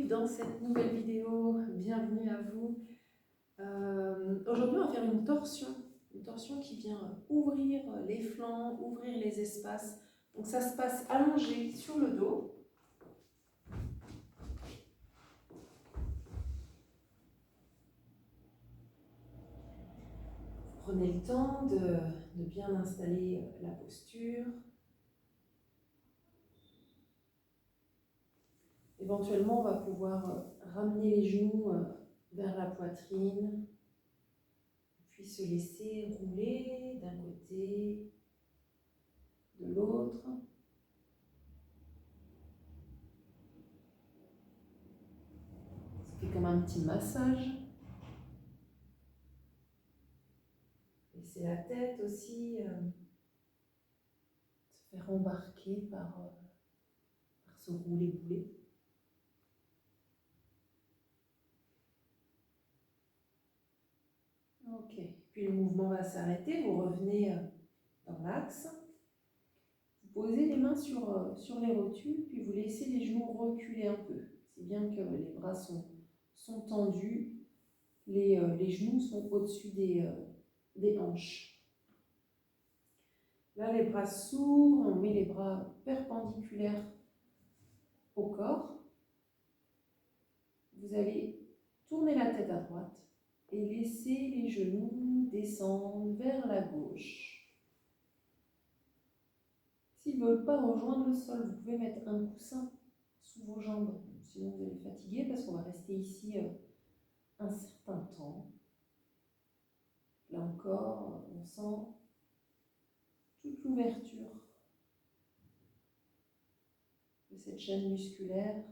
dans cette nouvelle vidéo. Bienvenue à vous. Aujourd'hui, on va faire une torsion qui vient ouvrir les flancs, ouvrir les espaces. Donc ça se passe allongé sur le dos. Prenez le temps de bien installer la posture. Éventuellement, on va pouvoir ramener les genoux vers la poitrine, puis se laisser rouler d'un côté, de l'autre. Ça fait comme un petit massage. Laissez la tête aussi se faire embarquer par ce rouler-boulet. Ok, puis le mouvement va s'arrêter, vous revenez dans l'axe. Vous posez les mains sur les rotules, puis vous laissez les genoux reculer un peu. C'est bien que les bras sont tendus, les genoux sont au-dessus des hanches. Là, les bras s'ouvrent, on met les bras perpendiculaires au corps. Vous allez tourner la tête à droite et laisser les genoux descendre vers la gauche. S'ils ne veulent pas rejoindre le sol, vous pouvez mettre un coussin sous vos jambes. Sinon, vous allez fatiguer parce qu'on va rester ici un certain temps. Là encore, on sent toute l'ouverture de cette chaîne musculaire.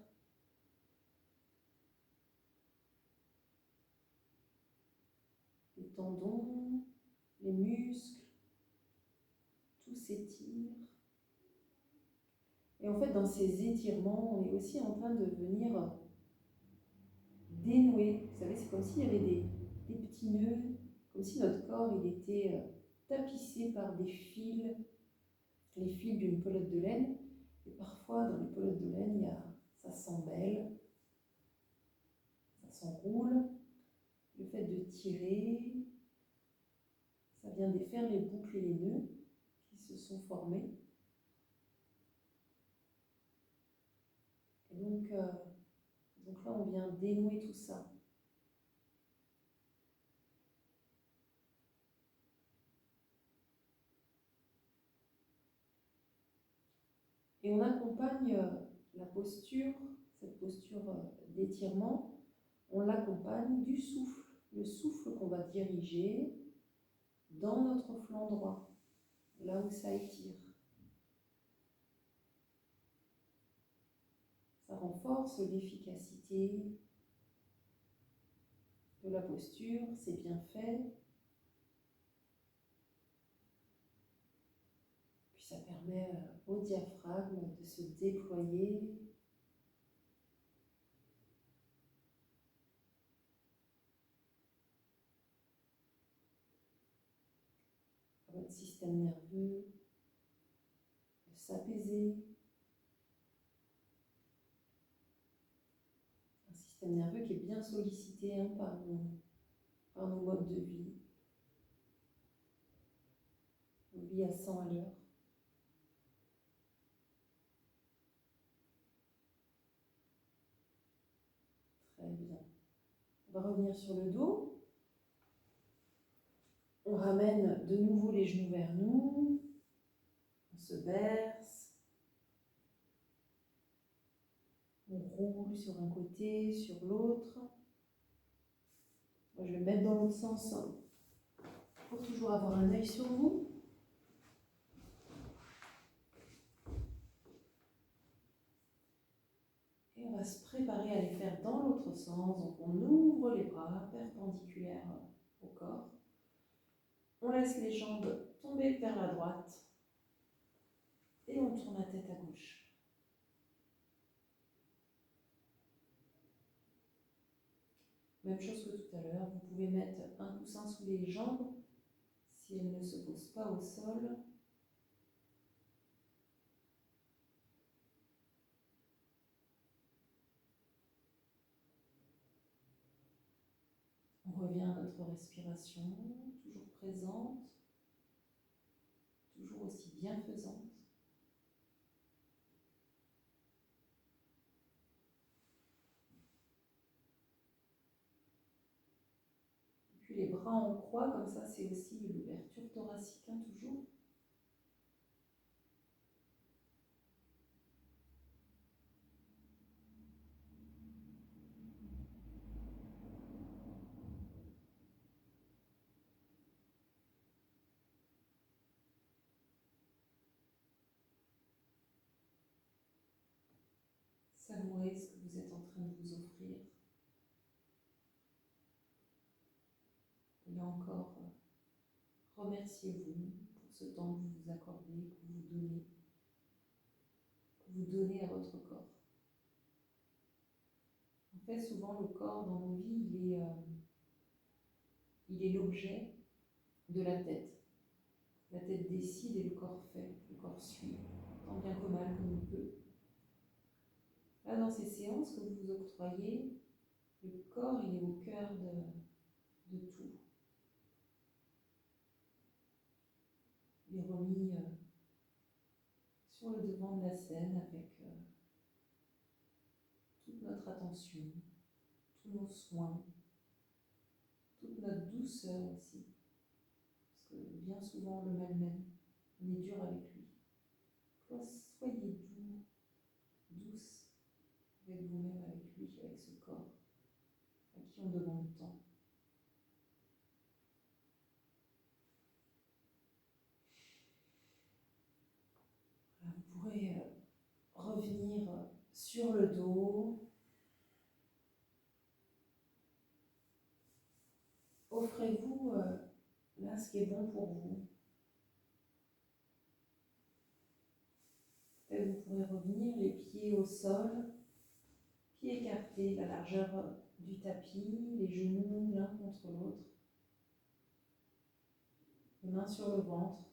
Les tendons, les muscles, tout s'étire. Et en fait, dans ces étirements, on est aussi en train de venir dénouer. Vous savez, c'est comme s'il y avait des petits nœuds, comme si notre corps il était tapissé par des fils, les fils d'une pelote de laine. Et parfois, dans les pelotes de laine, ça s'emmêle, ça s'enroule. Le fait de tirer, ça vient défaire les boucles et les nœuds qui se sont formés. Et donc là, on vient dénouer tout ça. Et on accompagne la posture, cette posture d'étirement, on l'accompagne du souffle. Le souffle qu'on va diriger dans notre flanc droit, là où ça étire. Ça renforce l'efficacité de la posture, c'est bien fait. Puis ça permet au diaphragme de se déployer. À votre système nerveux de s'apaiser. Un système nerveux qui est bien sollicité par nos modes de vie. On vit à 100 à l'heure. Très bien. On va revenir sur le dos. On ramène de nouveau les genoux vers nous. On se berce. On roule sur un côté, sur l'autre. Moi, je vais me mettre dans l'autre sens pour toujours avoir un œil sur vous. Et on va se préparer à les faire dans l'autre sens. Donc on ouvre les bras perpendiculaires au corps. On laisse les jambes tomber vers la droite. Et on tourne la tête à gauche. Même chose que tout à l'heure, vous pouvez mettre un coussin sous les jambes si elles ne se posent pas au sol. On revient à notre respiration, toujours présente, toujours aussi bienfaisante. Et puis les bras en croix, comme ça, c'est aussi l'ouverture thoracique, hein, toujours. Savourez ce que vous êtes en train de vous offrir. Et là encore, remerciez-vous pour ce temps que vous vous accordez, que vous donnez à votre corps. En fait, souvent, le corps dans nos vies, il est l'objet de la tête. La tête décide et le corps fait, le corps suit, tant bien que mal comme il peut. Là, dans ces séances que vous vous octroyez, le corps, il est au cœur de tout. Il est remis sur le devant de la scène avec toute notre attention, tous nos soins, toute notre douceur aussi. Parce que bien souvent, le malmène, on est dur avec lui. Soyez doux, douce avec vous-même, avec lui, avec ce corps, à qui on demande tant. Vous pourrez revenir sur le dos. Offrez-vous là ce qui est bon pour vous. Et vous pourrez revenir les pieds au sol, pieds écartés, la largeur du tapis, les genoux l'un contre l'autre, les mains sur le ventre,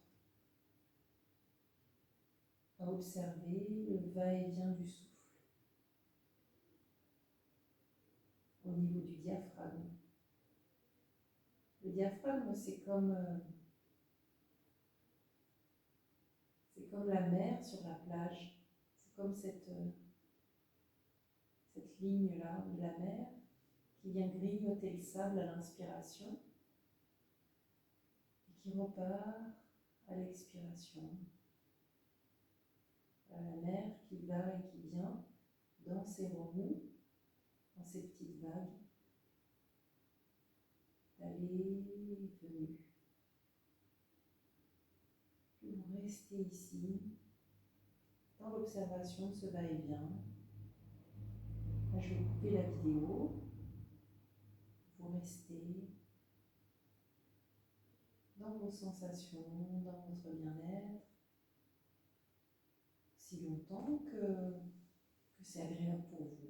à observer le va-et-vient du souffle au niveau du diaphragme. Le diaphragme, c'est comme la mer sur la plage. C'est comme cette ligne-là de la mer qui vient grignoter le sable à l'inspiration et qui repart à l'expiration. La mer qui va et qui vient dans ses remous, dans ces petites vagues, d'aller et venir. Puis vous restez ici, dans l'observation de ce va-et-vient. Là, je vais couper la vidéo. Vous restez dans vos sensations, dans votre bien-être, si longtemps que c'est agréable pour vous.